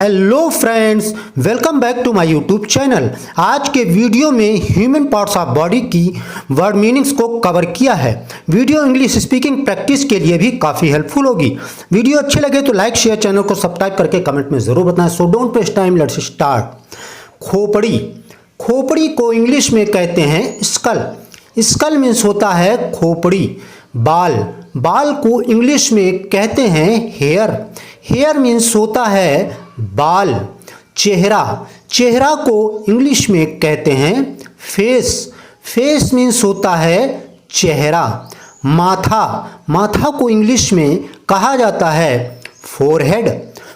Hello friends, welcome back to my YouTube channel. आज के video में ह्यूमन पार्ट्स ऑफ बॉडी की word meanings को कवर किया है। वीडियो इंग्लिश स्पीकिंग प्रैक्टिस के लिए भी काफ़ी हेल्पफुल होगी। वीडियो अच्छे लगे तो लाइक शेयर, चैनल को सब्सक्राइब करके कमेंट में ज़रूर बताएं। So don't waste time, let's start. खोपड़ी। खोपड़ी को इंग्लिश में कहते हैं स्कल। स्कल मीन्स होता है खोपड़ी। बाल। बाल को इंग्लिश में कहते हैं हेयर। हेयर मीन्स होता है बाल। चेहरा। चेहरा को इंग्लिश में कहते हैं फेस। फेस मीन्स होता है चेहरा। माथा। माथा को इंग्लिश में कहा जाता है फोरहेड।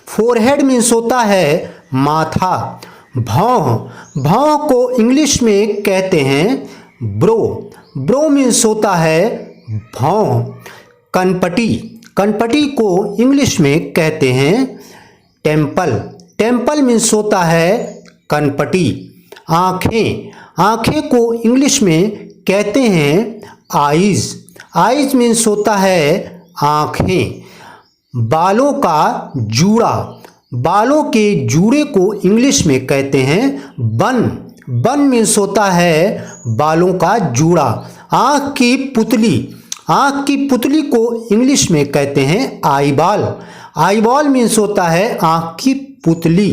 फोरहेड मीन्स होता है माथा। भौं। भौं को इंग्लिश में कहते हैं ब्रो। ब्रो मीन्स होता है भौं। कनपटी। कनपटी को इंग्लिश में कहते हैं टेम्पल। टेम्पल मीन्स होता है कनपटी। आँखें। आँखें को इंग्लिश में कहते हैं आइज। आइज मीन्स होता है आँखें। बालों का जूड़ा। बालों के जूड़े को इंग्लिश में कहते हैं बन। बन मीन्स होता है बालों का जूड़ा। आँख की पुतली। आँख की पुतली को इंग्लिश में कहते हैं आईबॉल। आईबॉल मीन्स होता है आँख की पुतली।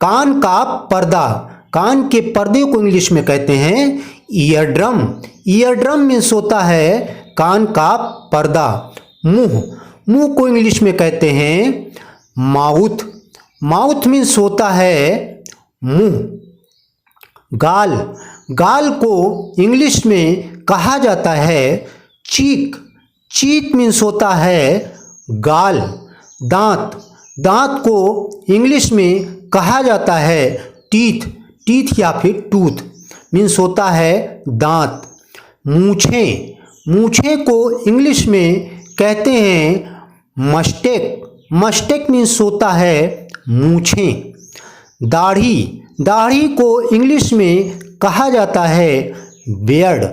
कान का पर्दा। कान के पर्दे को इंग्लिश में कहते हैं ear drum. Ear drum means होता है कान का पर्दा। मुंह। मुंह को इंग्लिश में कहते हैं माउथ। माउथ मीन्स होता है मुंह। गाल। गाल को इंग्लिश में कहा जाता है चीक। चीक मीन्स होता है गाल। दांत। दांत को इंग्लिश में कहा जाता है टीथ। टीथ या फिर टूथ मीन्स होता है दांत। मूछें। मूछें को इंग्लिश में कहते हैं मस्टेक। मस्टेक मीन्स होता है मूछें। दाढ़ी। दाढ़ी को इंग्लिश में कहा जाता है बियर्ड।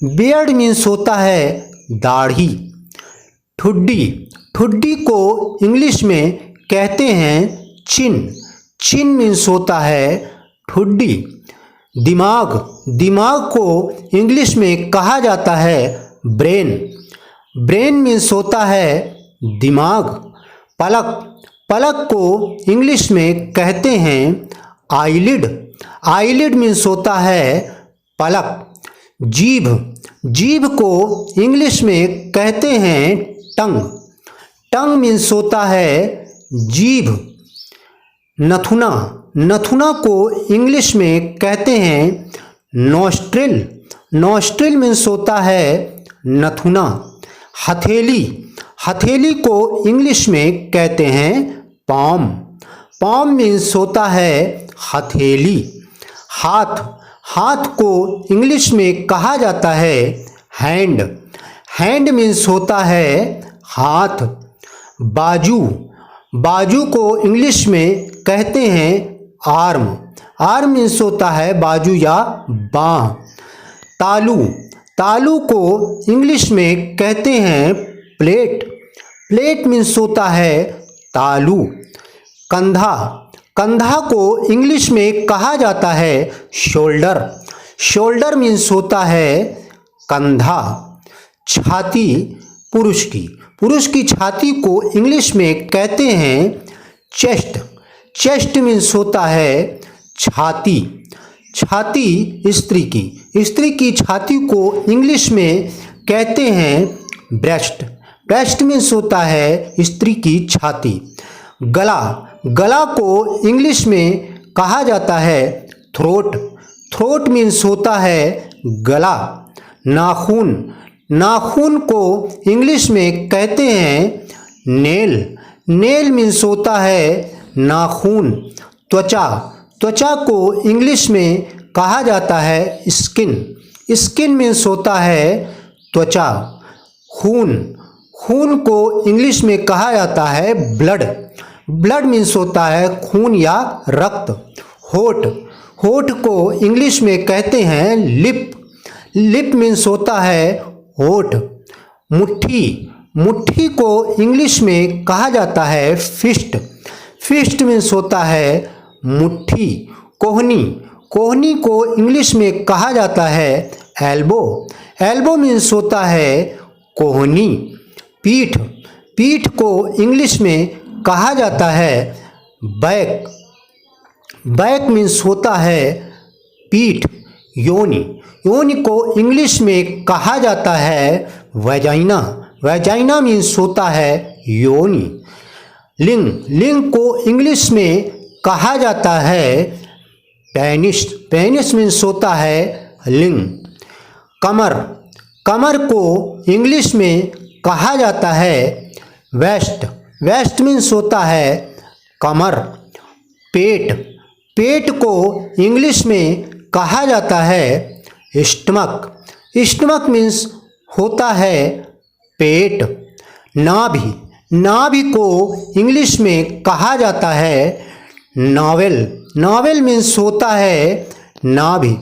बियर्ड मीन्स होता है दाढ़ी। ठुड्डी। ठुड्डी को इंग्लिश में कहते हैं चिन। चिन मीन्स होता है ठुड्डी। दिमाग। दिमाग को इंग्लिश में कहा जाता है ब्रेन। ब्रेन मीन्स होता है दिमाग। पलक। पलक को इंग्लिश में कहते हैं आईलिड। आईलिड मीन्स होता है पलक। जीभ। जीभ को इंग्लिश में कहते हैं टंग। टंग मीन्स होता है जीभ। नथुना। नथुना को इंग्लिश में कहते हैं नोस्ट्रिल। नोस्ट्रिल मीन्स होता है नथुना। हथेली। हथेली को इंग्लिश में कहते हैं पाम। पाम मीन्स होता है हथेली। हाथ। हाथ को इंग्लिश में कहा जाता है हैंड। हैंड मीन्स होता है हाथ। बाजू। बाजू को इंग्लिश में कहते हैं आर्म। आर्म मीन्स होता है बाजू या बाँह। तालू। तालू को इंग्लिश में कहते हैं प्लेट। प्लेट मीन्स होता है तालू। कंधा। कंधा को इंग्लिश में कहा जाता है शोल्डर। शोल्डर मीन्स होता है कंधा। छाती। पुरुष की। पुरुष की छाती को इंग्लिश में कहते हैं चेस्ट। चेस्ट मीन्स होता है छाती। छाती स्त्री की। स्त्री की छाती को इंग्लिश में कहते हैं ब्रेस्ट। ब्रेस्ट मीन्स होता है स्त्री की छाती। गला। गला को इंग्लिश में कहा जाता है थ्रोट। थ्रोट मीन्स होता है गला। नाखून। नाखून को इंग्लिश में कहते हैं नेल। नेल मीन्स होता है नाखून। त्वचा। त्वचा को इंग्लिश में कहा जाता है स्किन। स्किन मीन्स होता है त्वचा। खून। खून को इंग्लिश में कहा जाता है ब्लड। ब्लड मीन्स होता है खून या रक्त। होठ। होठ को इंग्लिश में कहते हैं लिप। लिप मीन्स होता है होठ। मुट्ठी। मुट्ठी को इंग्लिश में कहा जाता है फिस्ट। फिस्ट मीन्स होता है मुट्ठी। कोहनी, कोहनी को इंग्लिश में कहा जाता है एल्बो। एल्बो मीन्स होता है कोहनी। पीठ, पीठ को इंग्लिश में कहा जाता है बैक। बैक मीन्स होता है पीठ। योनि, योनि को इंग्लिश में कहा जाता है वैजाइना। वैजाइना मीन्स होता है योनि। लिंग, लिंग को इंग्लिश में कहा जाता है पेनिस। पेनिस मीन्स होता है लिंग। कमर, कमर को इंग्लिश में कहा जाता है वेस्ट। वेस्ट मीन्स होता है कमर। पेट, पेट को इंग्लिश में कहा जाता है स्टमक। स्टमक मीन्स होता है पेट। नाभि, नाभि को इंग्लिश में कहा जाता है नावेल। नावेल मीन्स होता है नाभि।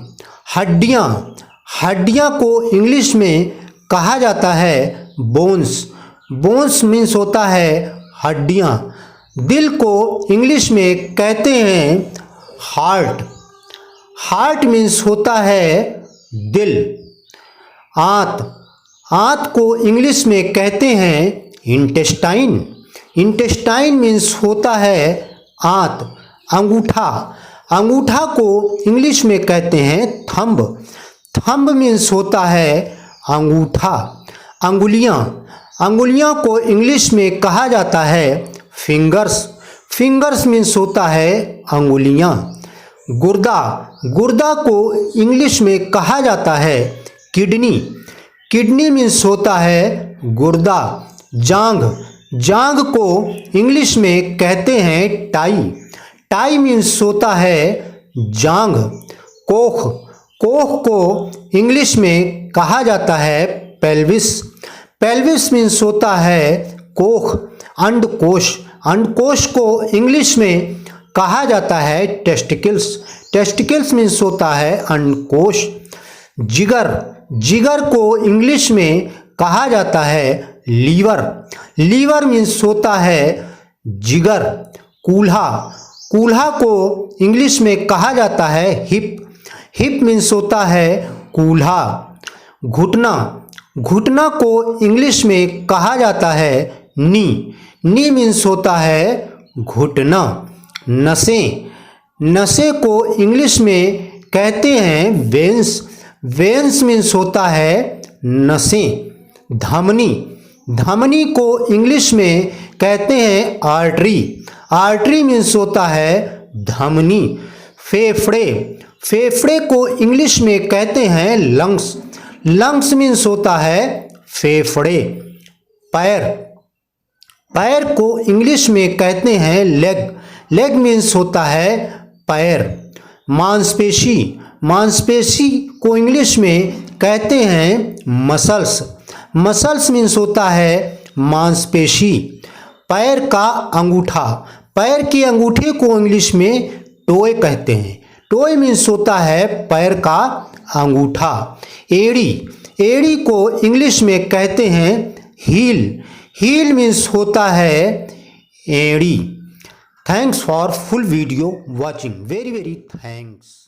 हड्डियाँ, हड्डियाँ को इंग्लिश में कहा जाता है बोन्स। बोन्स मीन्स होता है हड्डियाँ। दिल को इंग्लिश में कहते हैं हार्ट। हार्ट मीन्स होता है दिल। आंत, आंत को इंग्लिश में कहते हैं इंटेस्टाइन। इंटेस्टाइन मीन्स होता है आंत। अंगूठा, अंगूठा को इंग्लिश में कहते हैं थंब। थंब मीन्स होता है अंगूठा। अंगुलियाँ, अंगुलियों को इंग्लिश में कहा जाता है फिंगर्स। फिंगर्स मीन्स होता है अंगुलियाँ। गुर्दा, गुर्दा को इंग्लिश में कहा जाता है किडनी। किडनी मीन्स होता है गुर्दा। जांघ, जांघ को इंग्लिश में कहते हैं टाई। टाई मीन्स होता है जांघ। कोख, कोख को इंग्लिश में कहा जाता है पेल्विस। पेल्विस मीन्स होता है कोख। अंडकोश, अंडकोश को इंग्लिश में कहा जाता है टेस्टिकल्स। टेस्टिकल्स मीन्स होता है अंडकोश। जिगर, जिगर को इंग्लिश में कहा जाता है लीवर। लीवर मीन्स होता है जिगर। कूल्हा, कूल्हा को इंग्लिश में कहा जाता है हिप। हिप मीन्स होता है कूल्हा। घुटना, घुटना को इंग्लिश में कहा जाता है नी। नी मीन्स होता है घुटना। नसें, नसें को इंग्लिश में कहते हैं वेन्स। वेन्स मीन्स होता है नसें। धमनी, धमनी को इंग्लिश में कहते हैं आर्टरी। आर्टरी मीन्स होता है धमनी। फेफड़े, फेफड़े को इंग्लिश में कहते हैं लंग्स। लंग्स मीन्स होता है फेफड़े। पैर, पैर को इंग्लिश में कहते हैं लेग। लेग मीन्स होता है पैर। मांसपेशी, मांसपेशी को इंग्लिश में कहते हैं मसल्स। मसल्स मीन्स होता है मांसपेशी। पैर का अंगूठा, पैर के अंगूठे को इंग्लिश में टोए कहते हैं। टोए मीन्स होता है पैर का अंगूठा। एड़ी, एड़ी को इंग्लिश में कहते हैं हील। हील मीन्स होता है एड़ी। Thanks for full video watching. Very very thanks.